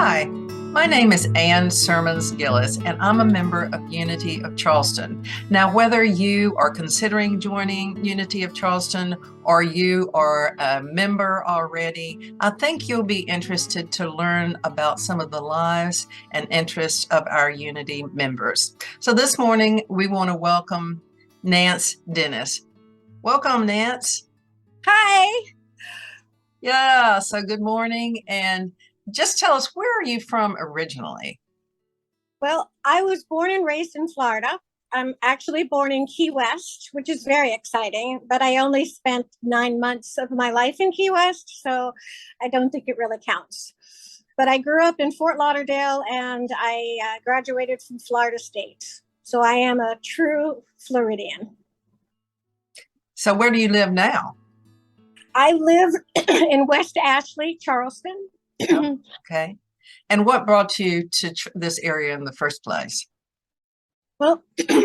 Hi, my name is Sermons Gillis, and I'm a member of Unity of Charleston. Now, whether you are considering joining Unity of Charleston or you are a member already, I think you'll be interested to learn about some of the lives and interests of our Unity members. So this morning, we want to welcome Nance Dennis. Welcome, Nance. Hi. Yeah, so good morning. And just tell us, where are you from originally? Well, I was born and raised in Florida. I'm actually born in Key West, which is very exciting, but I only spent 9 months of my life in Key West, so I don't think it really counts. But I grew up in Fort Lauderdale and I graduated from Florida State. So I am a true Floridian. So where do you live now? I live in West Ashley, Charleston. Oh, okay. And what brought you to this area in the first place? Well,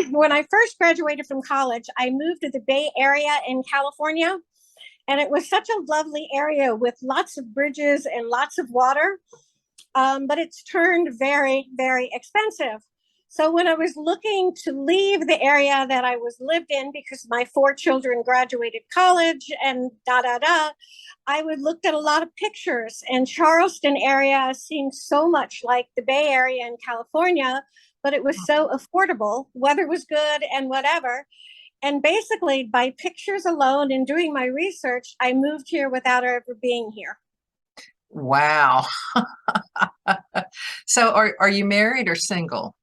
when I first graduated from college, I moved to the Bay Area in California. And it was such a lovely area with lots of bridges and lots of water. But it's turned very, very expensive. So when I was looking to leave the area that I was lived in because my 4 children graduated college and da da da, I would looked at a lot of pictures, and Charleston area seemed so much like the Bay Area in California, but it was so affordable. Weather was good and whatever. And basically, by pictures alone and doing my research, I moved here without ever being here. Wow. So are you married or single?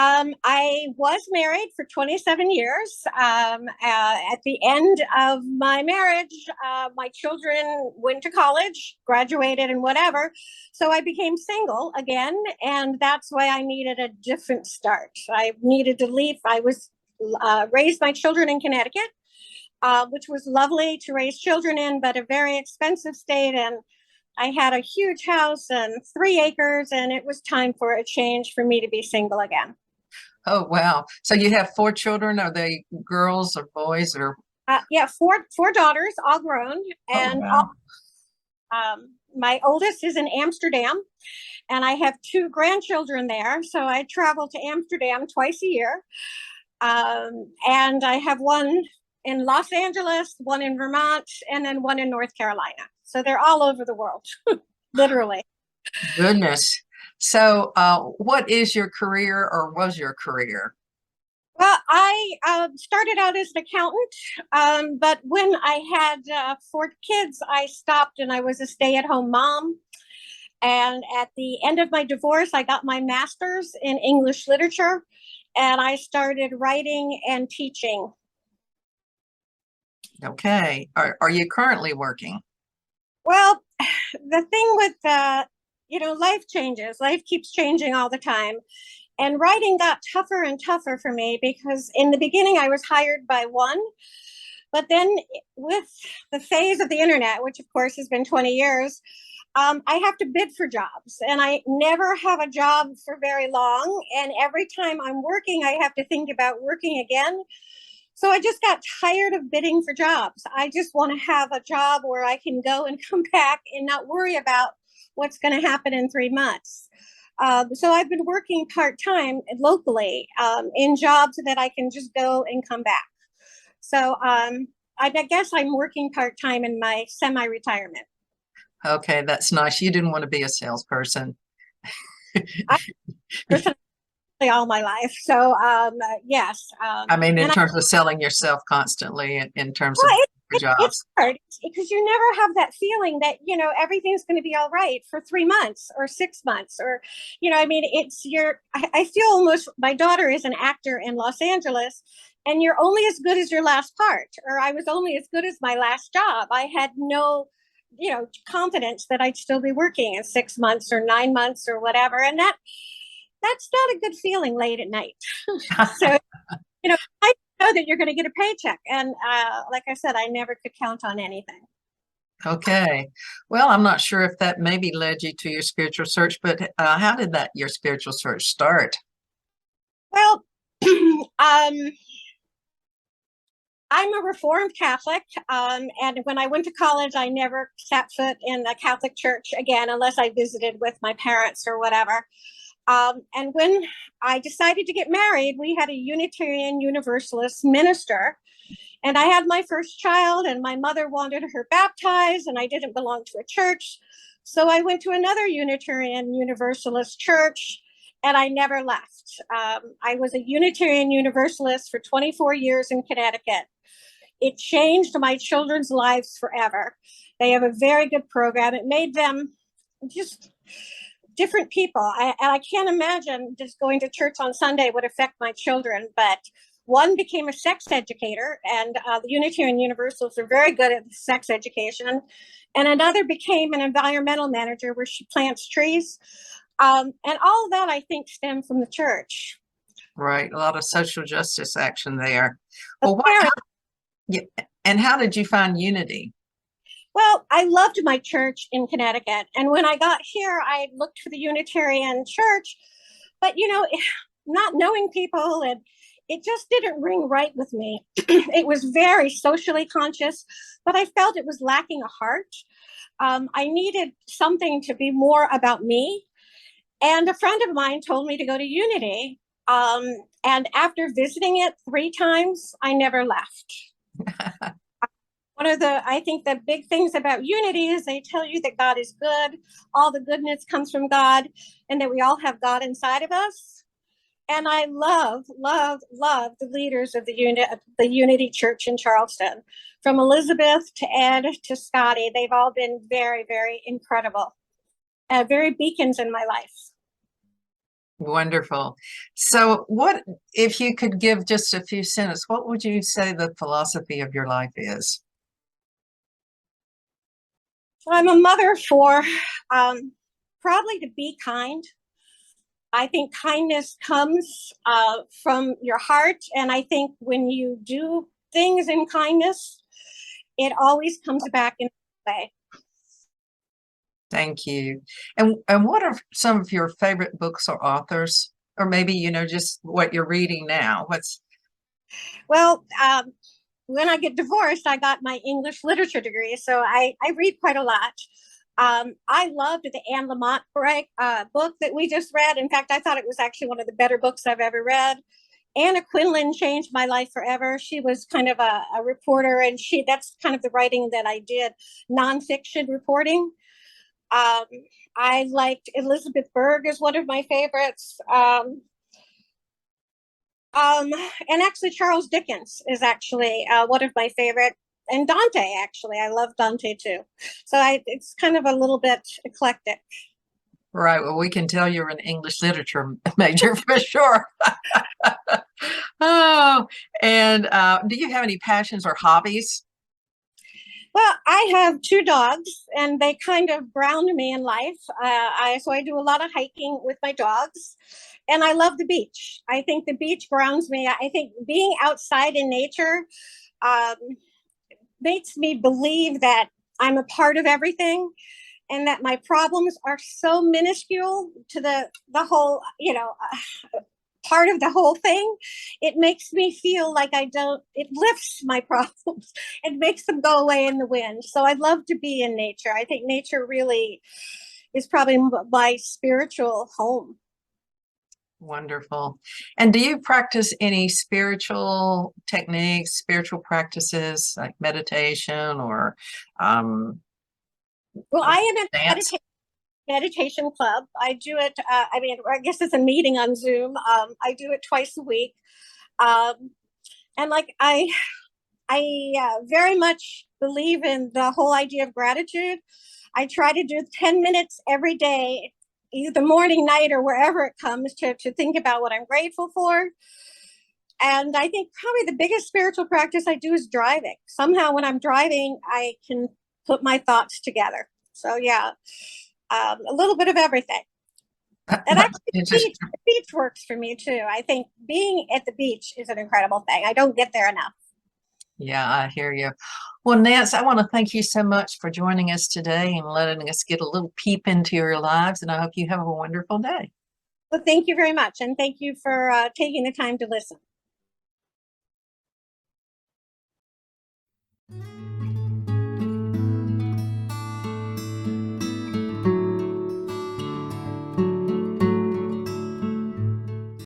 I was married for 27 years. At the end of my marriage, my children went to college, graduated, and whatever. So I became single again, and that's why I needed a different start. I needed to leave. I was raised my children in Connecticut, which was lovely to raise children in, but a very expensive state. And I had a huge house and 3 acres, and it was time for a change for me to be single again. Oh, wow. So you have 4 children. Are they girls or boys or? Yeah, four daughters, all grown, Oh, and wow. my oldest is in Amsterdam, and I have 2 grandchildren there. So I travel to Amsterdam twice a year, and I have one in Los Angeles, one in Vermont, and then one in North Carolina. So they're all over the world, literally. Goodness. So what is your career or was your career? Well, I started out as an accountant, but when I had 4 kids, I stopped and I was a stay-at-home mom. And at the end of my divorce, I got my master's in English literature, and I started writing and teaching. Okay. Are you currently working? Well, the thing with life changes. Life keeps changing all the time. And writing got tougher and tougher for me because in the beginning I was hired by one, but then with the phase of the internet, which of course has been 20 years, I have to bid for jobs and I never have a job for very long. And every time I'm working, I have to think about working again. So I just got tired of bidding for jobs. I just want to have a job where I can go and come back and not worry about what's going to happen in 3 months. So I've been working part time locally in jobs that I can just go and come back. So I guess I'm working part time in my semi retirement. Okay, that's nice. You didn't want to be a salesperson. I personally all my life. So yes, I mean, in and I terms of selling yourself constantly, in terms of well, it's jobs. hard because you never have that feeling that everything's going to be all right for 3 months or 6 months or I mean it's your I feel almost my daughter is an actor in Los Angeles, and you're only as good as your last part, or I was only as good as my last job. I had no confidence that I'd still be working in 6 months or 9 months or whatever, and that's not a good feeling late at night. So I know that you're going to get a paycheck. And like I said, I never could count on anything. Okay. Well, I'm not sure if that maybe led you to your spiritual search, but how did your spiritual search start? Well, um, I'm a Reformed Catholic, and when I went to college, I never set foot in a Catholic church again, unless I visited with my parents or whatever. And when I decided to get married, we had a Unitarian Universalist minister, and I had my first child, and my mother wanted her baptized, and I didn't belong to a church. So I went to another Unitarian Universalist church, and I never left. I was a Unitarian Universalist for 24 years in Connecticut. It changed my children's lives forever. They have a very good program. It made them just different people. And I can't imagine just going to church on Sunday would affect my children, but one became a sex educator, and the Unitarian Universalists are very good at sex education. And another became an environmental manager where she plants trees. And all of that, I think, stemmed from the church. Right. A lot of social justice action there. Well, what, yeah, and how did you find Unity? Well, I loved my church in Connecticut. And when I got here, I looked for the Unitarian church, but, not knowing people, and it just didn't ring right with me. It was very socially conscious, but I felt it was lacking a heart. I needed something to be more about me. And a friend of mine told me to go to Unity. And after visiting it 3 times, I never left. I think the big things about Unity is they tell you that God is good, all the goodness comes from God, and that we all have God inside of us. And I love, love, love the leaders of the Unity Church in Charleston, from Elizabeth to Ed to Scotty. They've all been very, very incredible, very beacons in my life. Wonderful. So what, if you could give just a few sentences, what would you say the philosophy of your life is? I'm a mother of 4, probably to be kind. I think kindness comes from your heart. And I think when you do things in kindness, it always comes back in a way. Thank you. And what are some of your favorite books or authors? Or maybe, just what you're reading now? Well, when I get divorced, I got my English literature degree. So I read quite a lot. I loved the Anne Lamott book that we just read. In fact, I thought it was actually one of the better books I've ever read. Anna Quinlan changed my life forever. She was kind of a reporter, and that's kind of the writing that I did, nonfiction reporting. I liked Elizabeth Berg is one of my favorites. And actually Charles Dickens is actually one of my favorite. And Dante, actually, I love Dante too. So it's kind of a little bit eclectic. Right. Well, we can tell you're an English literature major for sure. Oh, and do you have any passions or hobbies? Well, I have 2 dogs, and they kind of ground me in life. So I do a lot of hiking with my dogs, and I love the beach. I think the beach grounds me. I think being outside in nature makes me believe that I'm a part of everything, and that my problems are so minuscule to the whole, part of the whole thing. It makes me feel like it lifts my problems and makes them go away in the wind. So I'd love to be in nature. I think nature really is probably my spiritual home. Wonderful. And do you practice any spiritual techniques, spiritual practices like meditation or well, I am in dance? meditation club. I do it. I guess it's a meeting on Zoom. I do it twice a week, and I very much believe in the whole idea of gratitude. I try to do 10 minutes every day, either morning, night, or wherever it comes, to think about what I'm grateful for. And I think probably the biggest spiritual practice I do is driving. Somehow when I'm driving, I can put my thoughts together. So yeah, a little bit of everything. And actually, the beach works for me too. I think being at the beach is an incredible thing. I don't get there enough. Yeah, I hear you. Well, Nance, I want to thank you so much for joining us today and letting us get a little peep into your lives. And I hope you have a wonderful day. Well, thank you very much. And thank you for taking the time to listen.